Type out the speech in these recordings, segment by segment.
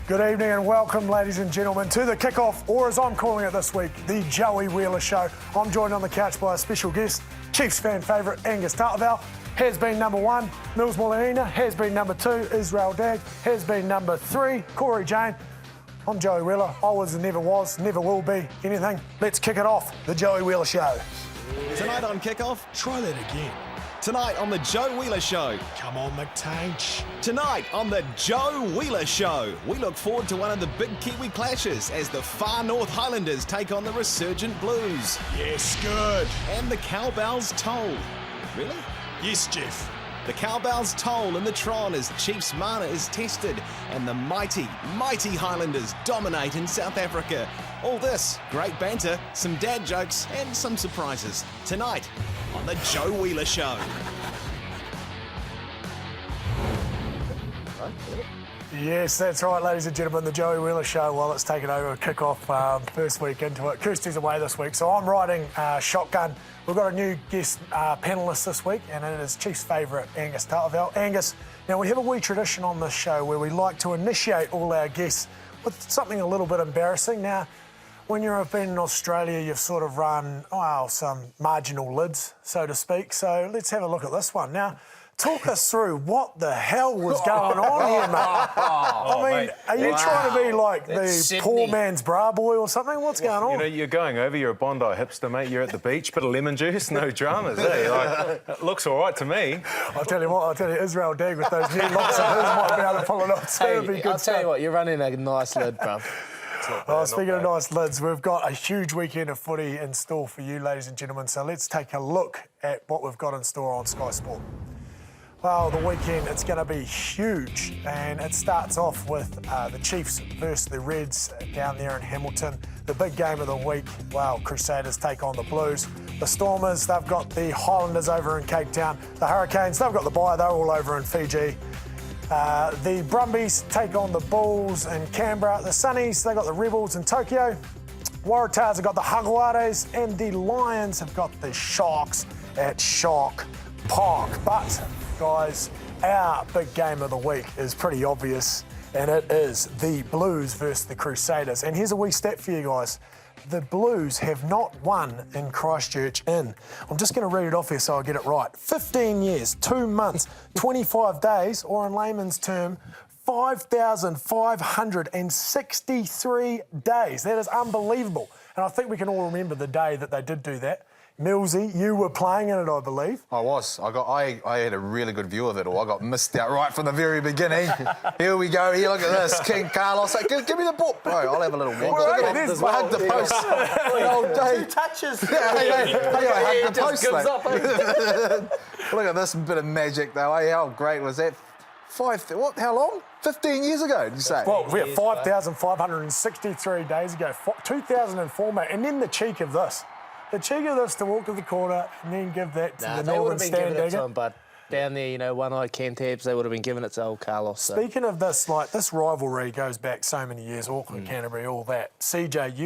Good evening and welcome, ladies and gentlemen, to the kickoff, or as I'm calling it this week, the Joey Wheeler Show. I'm joined on the couch by a special guest, Chiefs fan favourite Angus Ta'avao. Has been number 1, Muliaina. Has been number 2, Dagg. Has been number 3, Cory Jane. I'm Joey Wheeler. I was, never will be anything. Let's kick it off, the Joey Wheeler Show. Tonight on Kickoff, Try that again. tonight on the Joe Wheeler Show. Come on, McTanch. Tonight on the Joe Wheeler Show, we look forward to one of the big Kiwi clashes as the Far North Highlanders take on the resurgent Blues. Yes, good. And the Cowbells toll. Really? Yes, Jeff. The Cowbells toll in the Tron as Chiefs mana is tested and the mighty Highlanders dominate in South Africa. All this, great banter, some dad jokes and some surprises. Tonight on the Joe Wheeler Show. Yes, that's right, ladies and gentlemen, the Joey Wheeler Show. Well, it's taken over a kick-off first week into it. Kirsty's away this week, so I'm riding shotgun. We've got a new guest panellist this week, and it is Chiefs favourite Angus Ta'avao. Angus, now we have a wee tradition on this show where we like to initiate all our guests with something a little bit embarrassing. Now, when you've been in Australia, you've sort of run, some marginal lids, so to speak. So let's have a look at this one. Now, talk us through what the hell was going on here, mate. Are you trying to be like the poor man's bra boy or something? What's going on? You know, you're going over, you're a Bondi hipster, mate. You're at the beach, bit of lemon juice, no dramas, eh? Like, it looks all right to me. I'll tell you, Israel Dagg with those new locks of his might be able to pull it off. So it'd be good I'll tell you what, you're running a nice lid, bruv. Speaking of nice lids, we've got a huge weekend of footy in store for you, ladies and gentlemen. So let's take a look at what we've got in store on Sky Sport. Well, the weekend, it's going to be huge, and it starts off with the Chiefs versus the Reds down there in Hamilton. The big game of the week, Crusaders take on the Blues. The Stormers, they've got the Highlanders over in Cape Town. The Hurricanes, they've got the bye, they're all over in Fiji. The Brumbies take on the Bulls in Canberra. The Sunnies, they've got the Rebels in Tokyo. Waratahs have got the Jaguares, and the Lions have got the Sharks at Shark Park. But guys, our big game of the week is pretty obvious, and it is the Blues versus the Crusaders. And here's a wee stat for you guys. The Blues have not won in Christchurch I'm just going to read it off here so I get it right. 15 years, 2 months, 25 days, or in layman's term, 5,563 days. That is unbelievable. And I think we can all remember the day that they did do that. Millsy, you were playing in it, I believe. I was. I had a really good view of it all. I got missed out right from the very beginning. Here we go. Here, look at this. King Carlos. Give me the ball. Bro, I'll have a little walk. Right, I hugged the post. Two touches. I hugged the post, mate. Look at this bit of magic, though. Hey, how great was that? How long? 15 years ago, did you say? Well, we're 5,563 days ago. 2004, mate. And then the cheek of this. The cheek of this to walk to the corner and then give that to the Northern Stand Digger. But down there, one-eyed Cantabs, they would have been giving it to old Carlos. So. Speaking of this, this rivalry goes back so many years, Auckland, Canterbury, all that. CJ,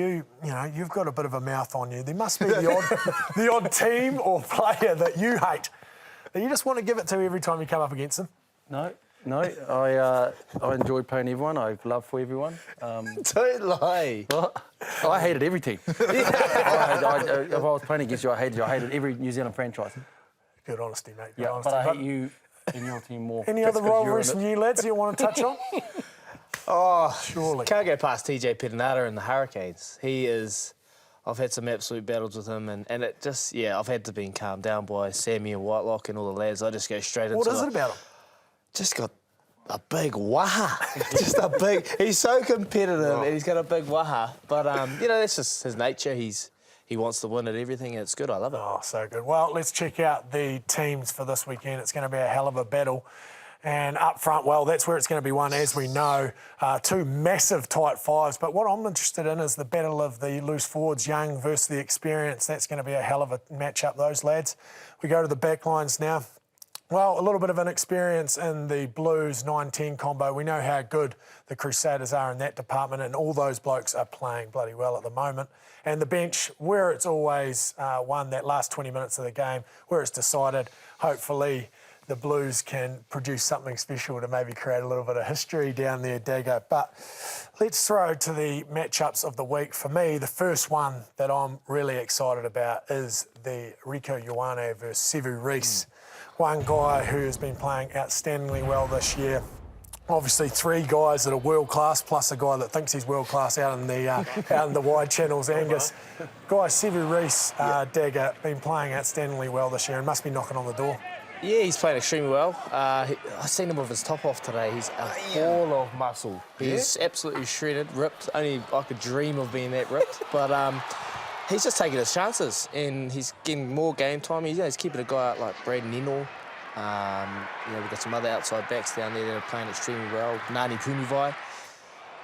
you've got a bit of a mouth on you. There must be the odd team or player that you hate, that you just want to give it to every time you come up against them. No, I enjoy playing everyone. I have love for everyone. Don't lie. Well, I hated every team. If I was playing against you, I hated every New Zealand franchise. Good honesty, mate. Good honesty. But I hate you and your team more. Any other rivalries from you lads you want to touch on? Surely. Can't go past TJ Petinata and the Hurricanes. I've had some absolute battles with him, and it just, I've had to be calmed down by Sammy and Whitelock and all the lads. I just go straight into What is it about him? Just got a big waha. He's so competitive and he's got a big waha. But, that's just his nature. He wants to win at everything and it's good. I love it. Oh, so good. Well, let's check out the teams for this weekend. It's going to be a hell of a battle. And up front, that's where it's going to be won, as we know. 2 massive tight fives. But what I'm interested in is the battle of the loose forwards, young versus the experienced. That's going to be a hell of a match-up, those lads. We go to the back lines now. Well, a little bit of inexperience in the Blues 9-10 combo. We know how good the Crusaders are in that department, and all those blokes are playing bloody well at the moment. And the bench, where it's always won that last 20 minutes of the game, where it's decided, hopefully the Blues can produce something special to maybe create a little bit of history down there, Dagger. But let's throw to the matchups of the week. For me, the first one that I'm really excited about is the Rieko Ioane versus Sevu Reece. One guy who has been playing outstandingly well this year. Obviously, 3 guys that are world class, plus a guy that thinks he's world class out in the wide channels. Angus, guy Sevu Reece, Dagger, been playing outstandingly well this year and must be knocking on the door. Yeah, he's playing extremely well. I seen him with his top off today. He's a ball of muscle. He's absolutely shredded, ripped. Only I could dream of being that ripped. But he's just taking his chances and he's getting more game time. He's keeping a guy out like Brad Nenor. We've got some other outside backs down there that are playing extremely well. Nani Punivai.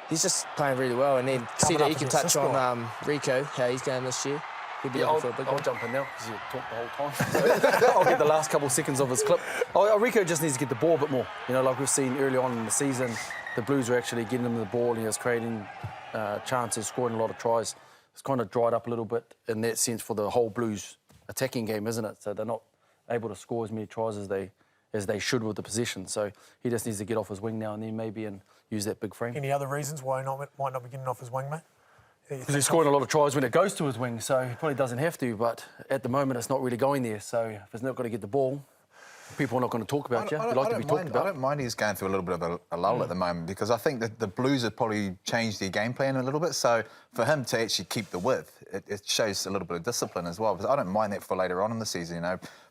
He's just playing really well. And then see that you can touch on Rieko, how he's going this year. He'll be I'll jump in now because you talked the whole time. I'll get the last couple of seconds of his clip. Rieko just needs to get the ball a bit more. Like we've seen early on in the season, the Blues are actually getting him the ball and he was creating chances, scoring a lot of tries. It's kind of dried up a little bit in that sense for the whole Blues attacking game, isn't it? So they're not able to score as many tries as they should with the possession. So he just needs to get off his wing now and then maybe and use that big frame. Any other reasons why he might not be getting off his wing, mate? Because he's scoring a lot of tries when it goes to his wing, so he probably doesn't have to, but at the moment it's not really going there. So if it's not going to get the ball, people are not going to talk about you. You like to be talked about. I don't mind he's going through a little bit of a lull at the moment because I think that the Blues have probably changed their game plan a little bit. So for him to actually keep the width, it shows a little bit of discipline as well. Because I don't mind that for later on in the season,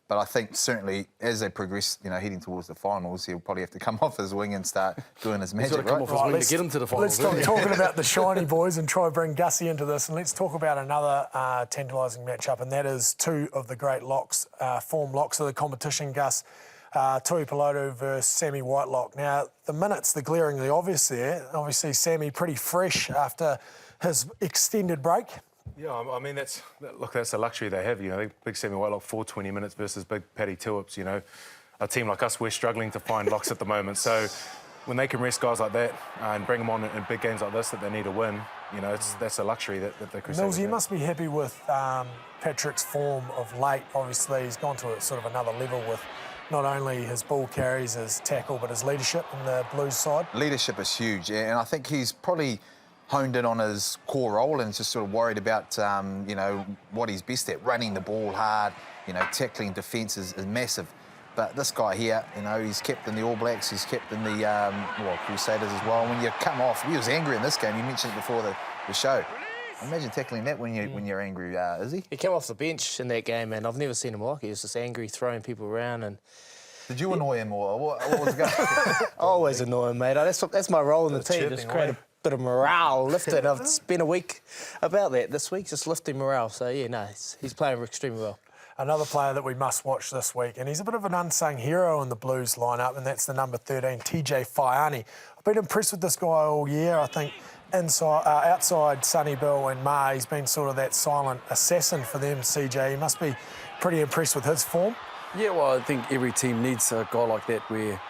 But I think certainly as they progress, heading towards the finals, he'll probably have to come off his wing and start doing his magic. He's got to come off his wing to get him to the finals. Let's stop talking about the shiny boys and try and bring Gussie into this. And let's talk about another tantalising matchup, and that is 2 of the great locks, form locks of the competition, Gus. Tui Pelotu versus Sammy Whitelock. Now, the minutes, they're glaringly obvious there. Obviously, Sammy pretty fresh after his extended break. Yeah, I mean, that's a luxury they have. Big Sammy Whitelock, 420 minutes versus big Paddy Tuips. A team like us, we're struggling to find locks at the moment. So when they can rest guys like that and bring them on in big games like this that they need to win, that's a luxury that the Crusaders Mills, you have. must be happy with Patrick's form of late. Obviously, he's gone to sort of another level with not only his ball carries, his tackle, but his leadership in the Blues side. Leadership is huge, yeah, and I think he's probably honed in on his core role and just sort of worried about, what he's best at. Running the ball hard, tackling defence is massive. But this guy here, he's kept in the All Blacks, he's kept in the Crusaders as well. When you come off, he was angry in this game. You mentioned it before the show. Imagine tackling that when you're angry, is he? He came off the bench in that game, and I've never seen him like he was just angry, throwing people around. And did you annoy him or what was it going? I always annoy him, mate. That's my role in the team, just create a bit of morale, lifting. I've spent a week about that this week, just lifting morale. So, he's playing extremely well. Another player that we must watch this week, and he's a bit of an unsung hero in the Blues lineup, and that's the number 13, TJ Faiani. I've been impressed with this guy all year. I think outside Sonny Bill and Ma, he's been sort of that silent assassin for them, CJ. He must be pretty impressed with his form. Yeah, well, I think every team needs a guy like that where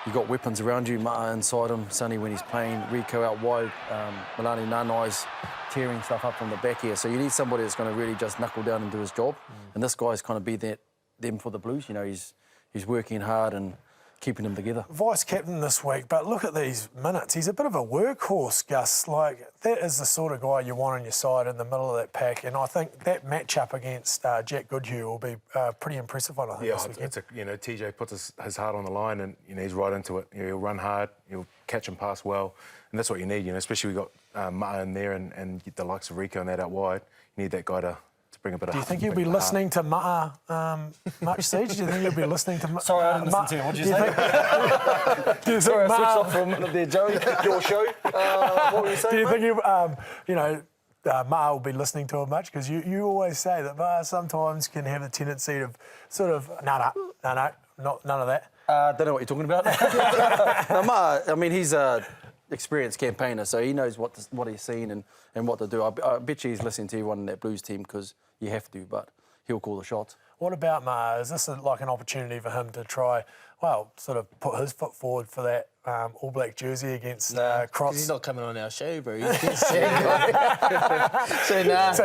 you've got weapons around you. Ma'a inside him, Sonny when he's playing, Rieko out wide, Milani Nanai's tearing stuff up from the back here. So you need somebody that's going to really just knuckle down and do his job. And this guy's kind of be them for the Blues. He's working hard and keeping them together. Vice-captain this week, but look at these minutes. He's a bit of a workhorse, Gus. Like, that is the sort of guy you want on your side in the middle of that pack. And I think that matchup against Jack Goodhue will be pretty impressive one, I think, this weekend. TJ puts his heart on the line and, he's right into it. He'll run hard, he'll catch and pass well. And that's what you need, especially we got Ma'a in there and the likes of Rieko and that out wide. You need that guy to bring a bit of. Do you think you'll be listening to Ma'a much, Siege? Do you think you'll be listening to Ma'a? Sorry, I didn't listen to you. What did you say? Sorry, I switched off for a minute there, Joey. Your show. What were you saying? Do you think Ma'a will be listening to him much? Because you always say that Ma'a sometimes can have a tendency to sort of, no, none of that. Don't know what you're talking about. No, Ma'a, I mean, he's a experienced campaigner, so he knows what he's seen and what to do. I bet you he's listening to everyone in that Blues team because you have to, but he'll call the shots. What about Ma? Is this like an opportunity for him to try, well, sort of put his foot forward for that All Black jersey against Cross? He's not coming on our show, bro. So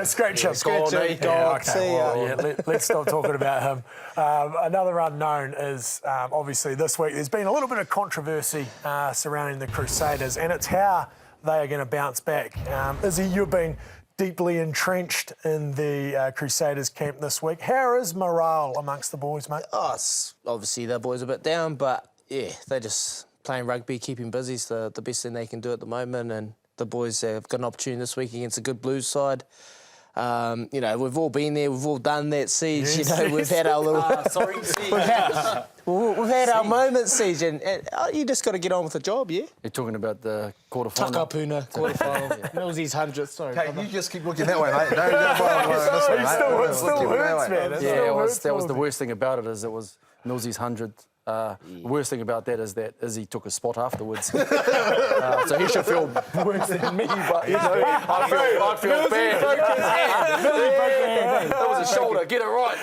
scratch him. Scratch him. Yeah, okay. See ya. Well, yeah, let's stop talking about him. Another unknown is obviously this week there's been a little bit of controversy surrounding the Crusaders, and it's how they are going to bounce back. Izzy, you've been deeply entrenched in the Crusaders camp this week. How is morale amongst the boys, mate? Oh, obviously the boys are a bit down, but yeah, they're just playing rugby, keeping busy. It's the best thing they can do at the moment, and the boys have got an opportunity this week against a good Blues side. You know, we've all been there, we've all done that, Siege. Yes, you know, we've had our little... We've had our moments, Siege, and you just got to get on with the job, yeah? You're talking about the quarterfinal. Takapuna, quarterfinal. Millsy's 100th, sorry. Okay, you just keep looking that way, mate. No, It still hurts, man. That was the worst thing about it, is it was Millsy's 100th. The worst thing about that is that Izzy took a spot afterwards. So he should feel worse than me, but you know, I feel bad. That was a shoulder, get it right.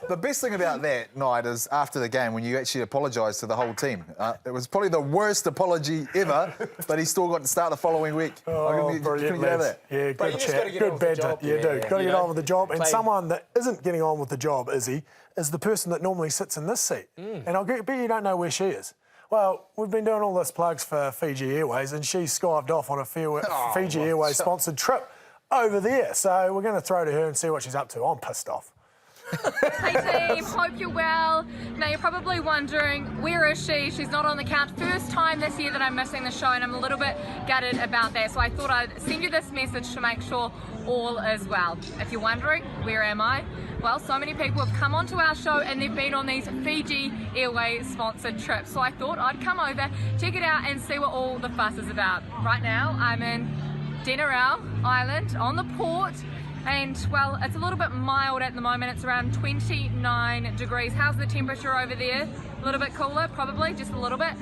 The best thing about that night is after the game when you actually apologised to the whole team. It was probably the worst apology ever, but he still got to start the following week. Brilliant, couldn't get out of that. Yeah, good chat, good banter. You do. Got to get on with the job. And someone that isn't getting on with the job, Izzy, is the person that normally sits in this seat. And I'll bet you don't know where she is. Well, we've been doing all this plugs for Fiji Airways, and she skived off on a Fiji Airways sponsored trip over there. So we're going to throw to her and see what she's up to. I'm pissed off. Hey team, hope you're well. Now you're probably wondering, where is she? She's not on the count. First time this year that I'm missing the show, and I'm a little bit gutted about that. So I thought I'd send you this message to make sure all is well. If you're wondering, where am I? Well, so many people have come onto our show and they've been on these Fiji Airways sponsored trips. So I thought I'd come over, check it out and see what all the fuss is about. Right now, I'm in Denarau Island on the port. And, well, it's a little bit mild at the moment. It's around 29 degrees. How's the temperature over there? A little bit cooler, probably, just a little bit.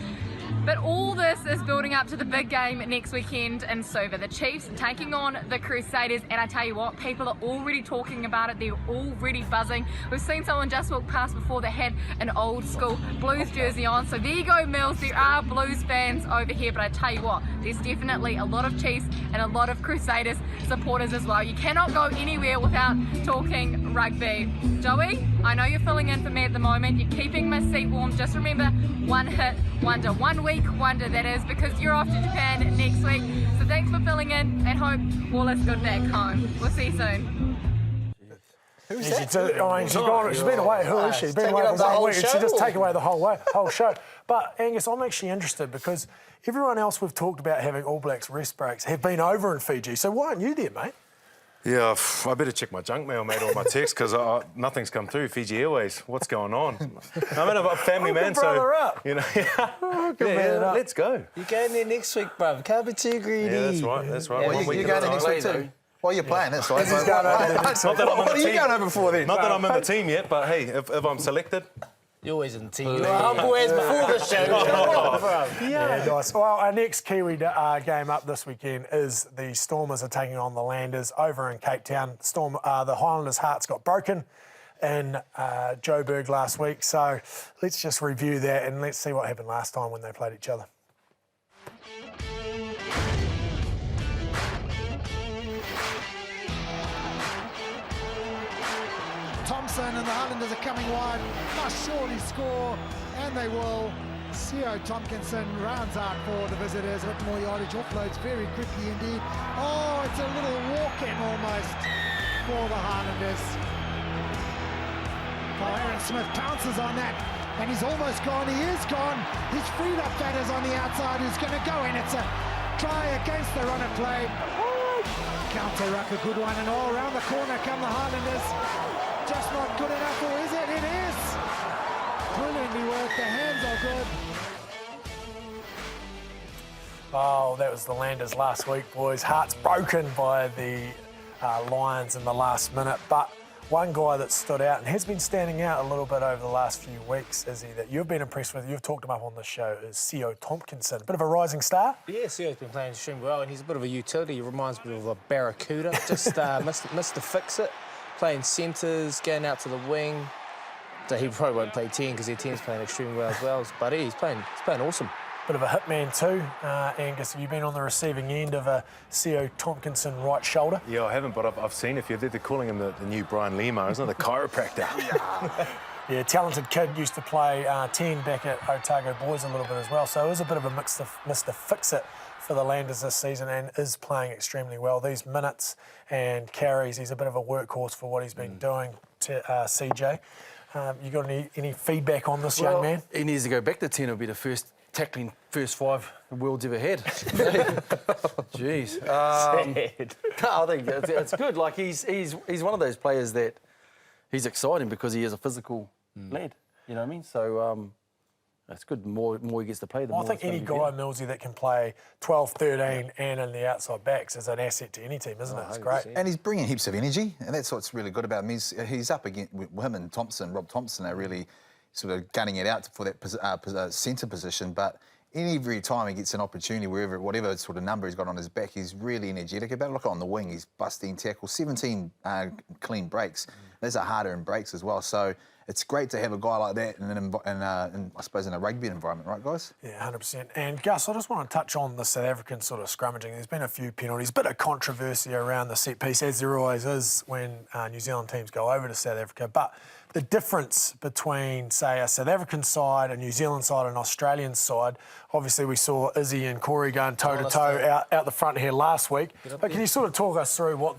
But all this is building up to the big game next weekend in Suva. The Chiefs taking on the Crusaders, and I tell you what, people are already talking about it. They're already buzzing. We've seen someone just walk past before that had an old school Blues jersey on. So there you go, Mills. There are Blues fans over here, but I tell you what, there's definitely a lot of Chiefs and a lot of Crusaders supporters as well. You cannot go anywhere without talking rugby. Joey, I know you're filling in for me at the moment. You're keeping my seat warm. Just remember, one hit wonder, 1 week wonder that is, because you're off to Japan next week. So thanks for filling in and hope all is good back home. We'll see you soon. Who's that? She's been away. Who is she? She's been away for 1 week. She just take away the whole show. But Angus, I'm actually interested because everyone else we've talked about having All Blacks rest breaks have been over in Fiji. So why aren't you there, mate? Yeah, I better check my junk mail, mate, or my text, because nothing's come through. Fiji Airways, what's going on? I'm a family man, so up. you know. Let's go. You're going there next week, bruv. Can't be too greedy. Yeah, that's right. That's right. Well, you're going there next week too. Well, you're playing, that's right. Not What are you going over for then? Not that I'm in the team yet, but hey, if I'm selected. You're always in the team. You were humble as before the show. Yeah, nice. Well, our next Kiwi game up this weekend is the Stormers are taking on the Landers over in Cape Town. The Highlanders' hearts got broken in Joburg last week, so let's just review that and let's see what happened last time when they played each other. Thompson and the Highlanders are coming wide, must surely score, and they will. Sio Tompkinson rounds out for the visitors. A bit more yardage, offloads very quickly indeed. Oh, it's a little walk-in almost for the Highlanders. Oh, Aaron Smith pounces on that, and he's almost gone. He is gone. He's freed up batters on the outside who's going to go in. It's a try against the run of play. Counter ruck, a good one, and all around the corner come the Highlanders. Just not good enough, or is it? It is! Brilliantly worked, the hands are good. Oh, that was the Landers last week, boys. Hearts broken by the Lions in the last minute. But one guy that stood out and has been standing out a little bit over the last few weeks, Izzy, that you've been impressed with, you've talked him up on the show, is Sio Tompkinson. Bit of a rising star. Yeah, Sio's been playing extremely well, and he's a bit of a utility. He reminds me of a barracuda. Just missed to fix it. playing centres, going out to the wing. So he probably won't play 10 because their 10's playing extremely well as well. But he's playing awesome. Bit of a hitman too, Angus. Have you been on the receiving end of a C.O. Tompkinson right shoulder? Yeah, I haven't, but I've seen a few. They're calling him the new Brian Lima, isn't it? The chiropractor. Yeah, talented kid, used to play 10 back at Otago Boys a little bit as well. So it was a bit of a Mr. Fix-It for the Landers this season and is playing extremely well. These minutes and carries, he's a bit of a workhorse for what he's been doing to CJ. You got any feedback on this young man? He needs to go back to 10. It'll be the first tackling first 5 the world's ever had. Jeez. I think it's good. Like he's one of those players that he's exciting because he is a physical lad. You know what I mean? So it's good. The more he gets to play, the more. I think any guy, Millsy, that can play 12, 13 and in the outside backs is an asset to any team, isn't it? It's great. And he's bringing heaps of energy, and that's what's really good about him. He's up against him and Rob Thompson are really sort of gunning it out for that centre position. But every time he gets an opportunity, whatever sort of number he's got on his back, he's really energetic about it. Look on the wing, he's busting tackles, 17 clean breaks. Those are harder in breaks as well. So it's great to have a guy like that in I suppose, in a rugby environment, right, guys? Yeah, 100%. And Gus, I just want to touch on the South African sort of scrummaging. There's been a few penalties, a bit of controversy around the set piece, as there always is when New Zealand teams go over to South Africa. But the difference between, say, a South African side, a New Zealand side, and an Australian side, obviously we saw Izzy and Cory going toe-to-toe out the front here last week. But can you sort of talk us through what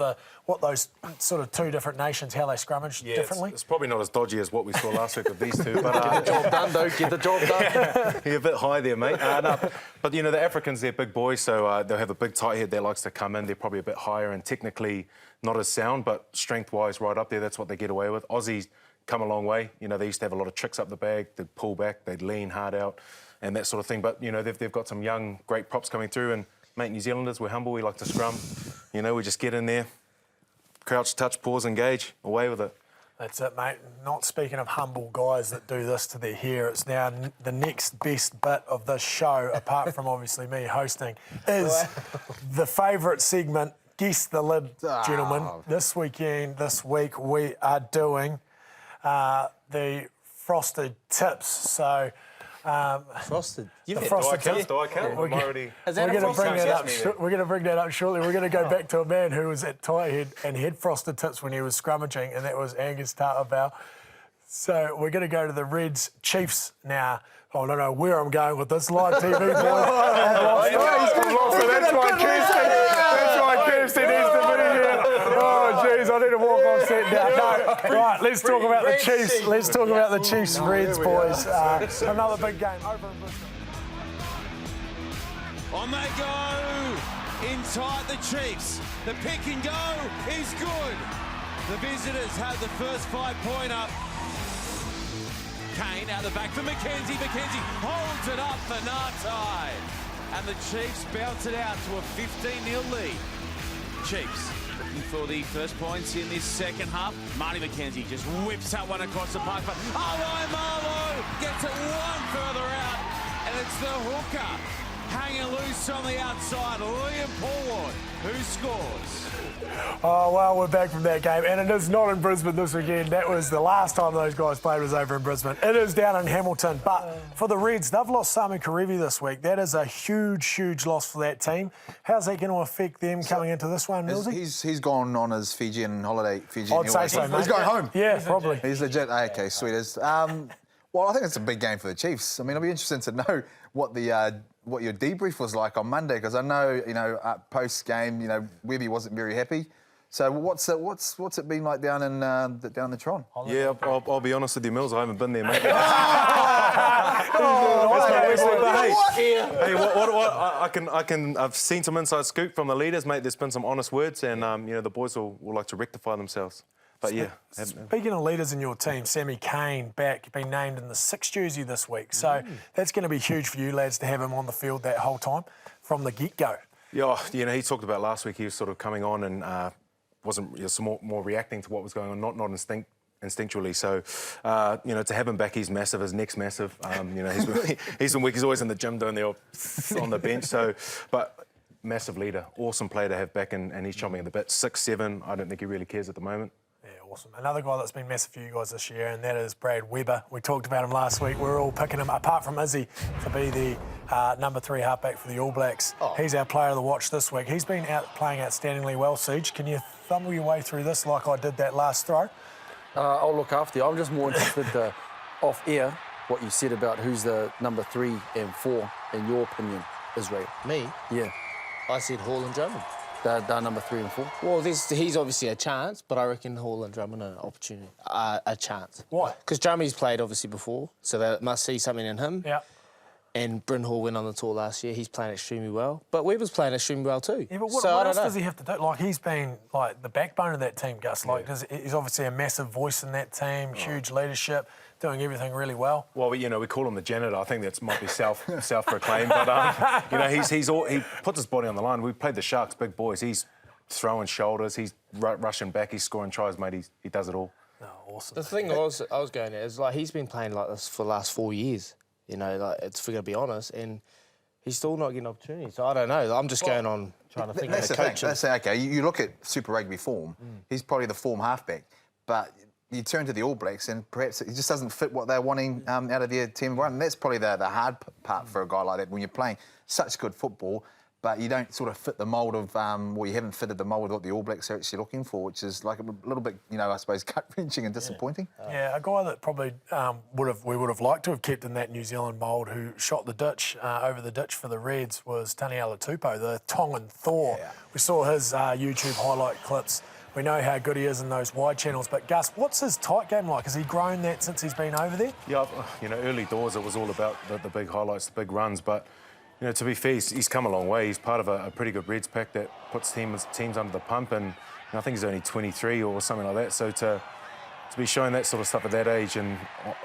those sort of two different nations, how they scrummage differently? It's probably not as dodgy as what we saw last week with these two. But Get the job done, though. Get the job done. You're a bit high there, mate. No. But, you know, the Africans, they're big boys, so they'll have a big tight head that likes to come in. They're probably a bit higher and technically not as sound, but strength-wise right up there. That's what they get away with. Aussies come a long way. You know, they used to have a lot of tricks up the bag. They'd pull back, they'd lean hard out and that sort of thing. But, you know, they've got some young, great props coming through. And, mate, New Zealanders, we're humble. We like to scrum. You know, we just get in there, crouch, touch, pause, engage, away with it. That's it, mate. Not speaking of humble guys that do this to their hair, it's now the next best bit of this show, apart from obviously me hosting, is the favourite segment, Guess the Lid, gentlemen. This week, we are doing the frosted tips. So, Frosted. The frosted tips. Do I count? We're going to bring that up shortly. We're going to go back to a man who was at tight head and he had frosted tips when he was scrummaging, and that was Angus Ta'avao. So we're going to go to the Reds Chiefs now. Oh, I don't know where I'm going with this. Live TV, boys. That's why Kirsten needs to be here. Oh, jeez, I need to walk on set now. No. Right, let's talk about the Chiefs. Let's talk about the Chiefs Reds, boys. Another big game over in Brisbane. On they go. Inside the Chiefs. The pick and go is good. The visitors have the first 5-pointer. Kane out the back for McKenzie. McKenzie holds it up for Nartai. And the Chiefs bounce it out to a 15-0 lead. Chiefs looking for the first points in this second half. Marty McKenzie just whips that one across the park. But Marlow gets it one further out. And it's the hooker hanging loose on the outside. Liam Paulward, who scores. Oh, well, we're back from that game, and it is not in Brisbane this weekend. That was the last time those guys played was over in Brisbane. It is down in Hamilton, but for the Reds, they've lost Samu Karevi this week. That is a huge, huge loss for that team. How's that going to affect them coming into this one, Millsy? He's gone on his Fijian holiday. I'd say so, mate. He's going home. Yeah, probably. He's legit. Okay, sweet. Well, I think it's a big game for the Chiefs. I mean, I'll be interested to know what your debrief was like on Monday, because I know, post game, Webby wasn't very happy. So what's it been like down in the Tron? Yeah, I'll be honest with you, Mills. I haven't been there, mate. I've seen some inside scoop from the leaders, mate. There's been some honest words, and the boys will like to rectify themselves. But yeah. Speaking of leaders in your team, Sammy Kane back, been named in the 6th jersey this week. So that's going to be huge for you lads to have him on the field that whole time from the get-go. Yeah, he talked about last week. He was sort of coming on and wasn't more reacting to what was going on, not instinctually. So, to have him back, he's massive. His neck's massive. He's been weak. He's always in the gym doing on the bench. So, but massive leader, awesome player to have back, and he's chomping at the bit. 6'7". I don't think he really cares at the moment. Yeah, awesome. Another guy that's been massive for you guys this year, and that is Brad Weber. We talked about him last week. We're all picking him, apart from Izzy, to be the number 3 halfback for the All Blacks. He's our player of the watch this week. He's been playing outstandingly well, Siege. Can you thumble your way through this like I did that last throw? I'll look after you. I'm just more interested off air what you said about who's the number 3 and 4 in your opinion, Israel. Me? Yeah. I said Hall and Drummond. They're number 3 and 4. Well, he's obviously a chance, but I reckon Hall and Drummond are an opportunity, a chance. Why? Because Drummond's played obviously before, so they must see something in him. Yeah. And Bryn Hall went on the tour last year. He's playing extremely well. But Weber's playing extremely well too. Yeah, but what else does he have to do? Like, he's been, like, the backbone of that team, Gus. Like, he's obviously a massive voice in that team, huge leadership, doing everything really well. Well, you know, we call him the janitor. I think that might be self-proclaimed. But, you know, he puts his body on the line. We played the Sharks, big boys. He's throwing shoulders. He's rushing back. He's scoring tries, mate. He does it all. Oh, awesome. The thing I was going at is, like, he's been playing like this for the last 4 years. You know, like, if we're going to be honest, and he's still not getting opportunities. So I don't know. I'm just going on trying to think of the coaching. Let's say, OK, you look at Super Rugby form, he's probably the form halfback, but you turn to the All Blacks and perhaps he just doesn't fit what they're wanting out of their team run. And that's probably the hard part for a guy like that when you're playing such good football, but you don't sort of fit the mould of, well, you haven't fitted the mould of what the All Blacks are actually looking for, which is like a little bit, you know, I suppose, gut-wrenching and disappointing. Yeah, a guy that probably we would have liked to have kept in that New Zealand mould who shot the ditch, over the ditch for the Reds was Taniela Tupou, the Tongan Thor. Yeah. We saw his YouTube highlight clips. We know how good he is in those wide channels. But, Gus, what's his tight game like? Has he grown that since he's been over there? Yeah, you know, early doors it was all about the big highlights, the big runs, but you know, to be fair, he's come a long way. He's part of a pretty good Reds pack that puts teams under the pump, and I think he's only 23 or something like that. So to be showing that sort of stuff at that age and,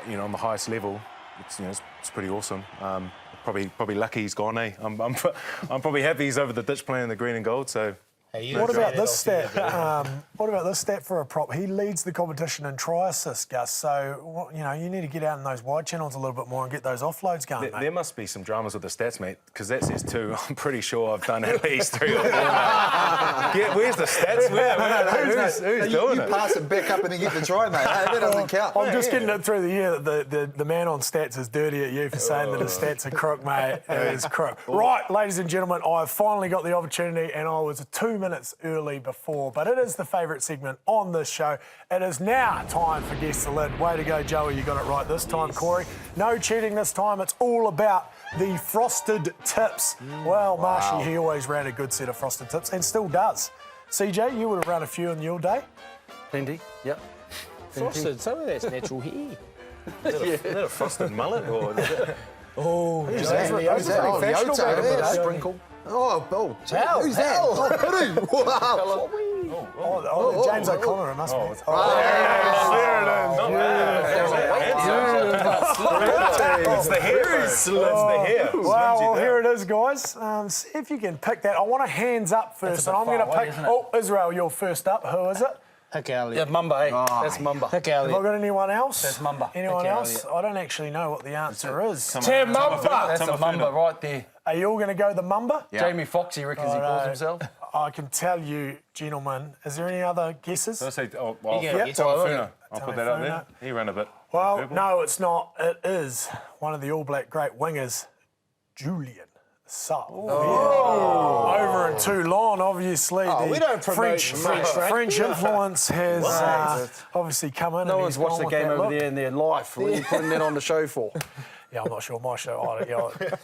you know, on the highest level, it's pretty awesome. Probably lucky he's gone, eh? I'm probably happy he's over the ditch playing the green and gold. So. What about this stat? What about this stat for a prop? He leads the competition in try assists, Gus. So, you know, you need to get out in those wide channels a little bit more and get those offloads going, mate. There must be some dramas with the stats, mate, because that says 2. I'm pretty sure I've done at least 3 or 4, mate. Where's the stats? Who's doing it? You pass it back up and then get the try, mate. That doesn't count. I'm just getting it through the year that the man on stats is dirty at you for saying that his stats are crook, mate. It is crook. Right, ladies and gentlemen, I've finally got the opportunity, and I was 2 minutes early before, but it is the favourite segment on this show. It is now time for Guess the Lid. Way to go, Joey. You got it right this time, Corey. No cheating this time. It's all about the frosted tips. Well, Marshy, he always ran a good set of frosted tips and still does. CJ, you would have run a few in your day. Plenty, yep. Frosted, some of that's natural hair. Is that a frosted mullet? Or is it... Oh, who's that? Who's that? Oh, Yota, sprinkle. Oh, who's that? Oh, wow. James O'Connor, it must be. It's the hair. It's the hair. Well, here it is, guys. See if you can pick that. I want a hands up first, and I'm going to pick... Oh, Israel, you're first up. Who is it? Hick Elliott. Yeah, Mumba, hey. That's Mumba. Hick Have Elliott. I got anyone else? That's Mumba. Anyone else? I don't actually know what the answer is. Tim Mumba. That's a Mumba right there. Are you all going to go the Mumba? Yeah. Jamie Foxx, he reckons he calls himself. I can tell you, gentlemen, is there any other guesses? I'll say, Yep. Tamafuna. I'll put that up there. He ran a bit. Well, no, it's not. It is one of the All Black great wingers, Julian Saul. Over in Toulon, obviously. We don't promote French influence has obviously come in. No and one's he's watched gone the with game that over look. there in their life. What are you putting that on the show for? Yeah, I'm not sure. My show,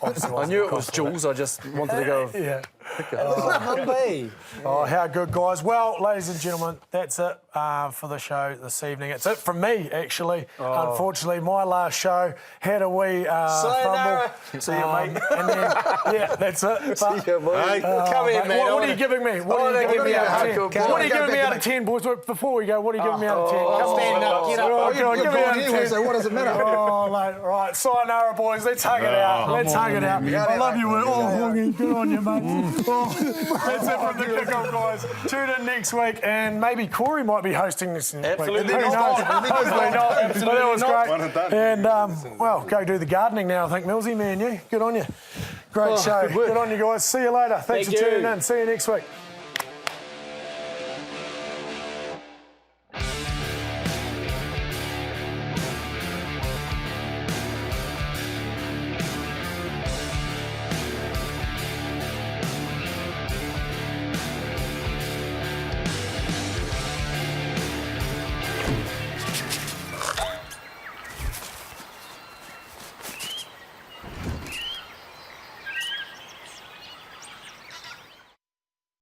obviously I knew it was Jules, I just wanted to go... Yeah. Mumba. Oh, how good, guys. Well, ladies and gentlemen, that's it for the show this evening. It's it from me, actually. Unfortunately, my last show had a wee fumble. See you, mate. And then, yeah, that's it. But, See you, mate. Come here, mate. What are you giving me? What are you giving me out of 10? What are you giving me out of 10, boys? Before we go, what are you giving me out of 10? Come stand up, get up. Oh, God, give me out of 10. So what does it matter? Oh, mate. Right, sayonara, boys. Let's hug it out. Let's hug it out. I love you. Oh, good on you, mate. That's it from the kick-off, guys. Tune in next week, and maybe Corey might be hosting this next week. Absolutely Who knows? not. Hopefully not. But that was great. One and done. And, well, go do the gardening now, I think, Millsy, me and you. Good on you. Great show. Good on you, guys. See you later. Thanks for tuning in. See you next week.